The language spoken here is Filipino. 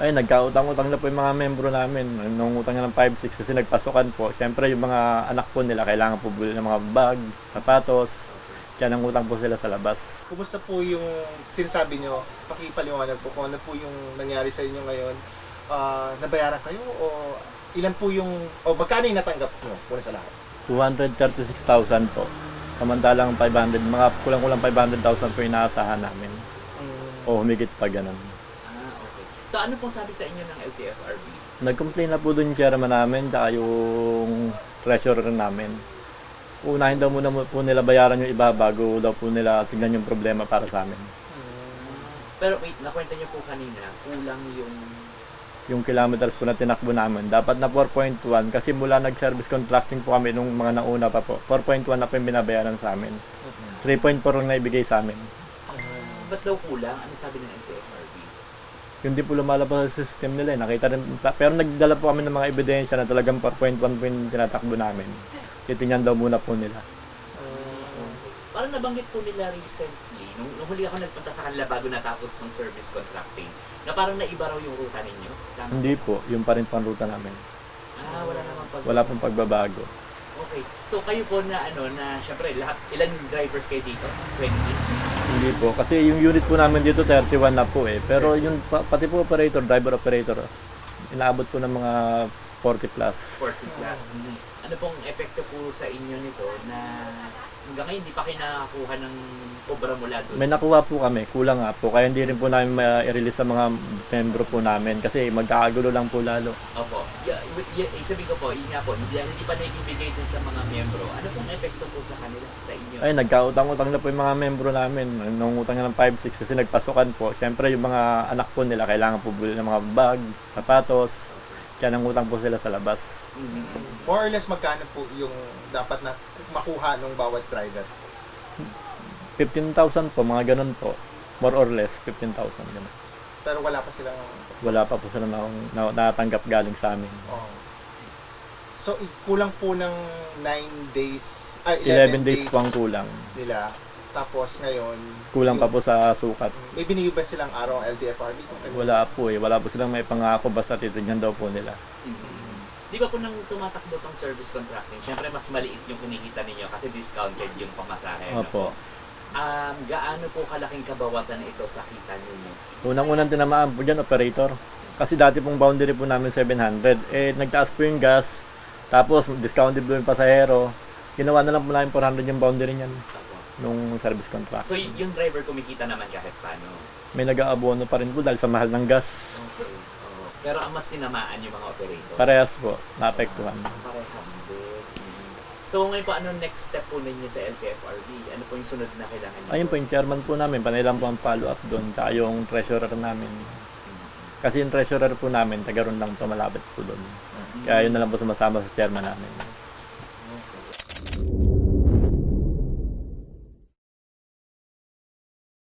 Ay, nagkautang-utang na po yung mga membro namin. Nangungutang na ng 5-6 kasi nagpasukan po. Siyempre, yung mga anak po nila kailangan po bili ng mga bag, sapatos. Kaya nangutang po sila sa labas. Kumusta po yung sinasabi nyo? Pakipaliwanag po kung ano po yung nangyari sa inyo ngayon. Nabayaran kayo o ilan po yung, o magkano yung natanggap nyo po sa lahat? 236,000 po. Samantalang 500, mga kulang-kulang 500,000 po yung inaasahan namin. O humigit pa ganun. Okay. So ano pong sabi sa inyo ng LTFRB? Nag-complain na po dun yung chairman namin, tsaka yung treasurer namin. Unahin daw muna po nila bayaran yung iba bago daw po nila tignan yung problema para sa amin. Pero wait, nakwenta niyo po kanina, kulang Yung kilometers po na tinakbo namin, dapat na 4.1 kasi mula nag-service contracting po kami nung mga nauna pa po. 4.1 na po yung binabayaran sa amin. 3.4 lang na ibigay sa amin. Ba't daw kulang? Ano sabi ng LTFRB? Yung di po lumalabas sa system nila, nakita rin, pero nagdala po kami ng mga ebidensya na talagang 4.1 po yung tinatakbo namin. Titingnan daw muna po nila. Parang nabanggit po nila recently, nung huli ako nagpunta sa kanila bago natapos ng service contracting, na parang naiba raw yung ruta ninyo. Tama? Hindi po, yung pa rin pang ruta namin. Wala namang Wala pong pagbabago. Okay. So kayo po na syempre lahat, ilan drivers kayo dito? 20? Hindi po, kasi yung unit po namin dito 31 na po eh. Pero yung pati po operator, driver operator, inaabot po ng mga 40 plus. 40 plus. Ano pong epekto po sa inyo nito na hanggang ngayon hindi pa kayo nakakuha ng obra mula doon? May nakuha po kami, kulang nga po. Kaya hindi rin po namin ma-release sa mga membro po namin kasi magkakagulo lang po lalo. Opo. Sabi ko po, yun nga po, hindi pa naibibigay dun sa mga membro. Ano pong epekto po sa kanila, sa inyo? Ay, nagkautang-utang na po yung mga membro namin. Nangungutang na ng 5-6 kasi nagpasukan po. Siyempre, yung mga anak po nila kailangan po bili ng mga bag, sapatos. Kaya nangutang po sila sa labas. More or less magkano po yung dapat na makuha ng bawat driver? 15,000 po, mga ganun po. More or less, 15,000 ganun. Pero wala pa silang... Wala pa po sila natanggap galing sa amin. Oh. So, kulang po ng 9 days, 11 days po ang kulang. nila. Tapos ngayon... Kulang pa po sa sukat. May binigay ba silang araw ang LTFRB? Wala po eh. Wala po silang may pangako basta titignan daw po nila. Di ba po nang tumatakbo tong service contracting, syempre mas maliit yung kinikita ninyo kasi discounted yung pamasahe. Opo. Gaano po kalaking kabawasan ito sa kita ninyo? Unang-unang tinamaan po dyan, operator. Kasi dati pong boundary po namin 700. Eh, nagtaas po yung gas. Tapos, discounted po yung pasahero. Ginawa na lang po namin 400 yung boundary niyan nung service contract. So, yung driver kumikita naman kahit paano? May nag-aabono pa rin po dahil sa mahal ng gas. Okay. Pero ang mas tinamaan yung mga operator? Parehas po, naapektuhan. Parehas din. So ngayon po, ano next step po ninyo sa LTFRB? Ano po yung sunod na kailangan nyo? Ayun po yung chairman po namin, panilang po ang follow-up doon, tsaka yung treasurer namin. Kasi yung treasurer po namin, taga ron lang po malapit po doon. Kaya yun na lang po sumasama sa chairman namin.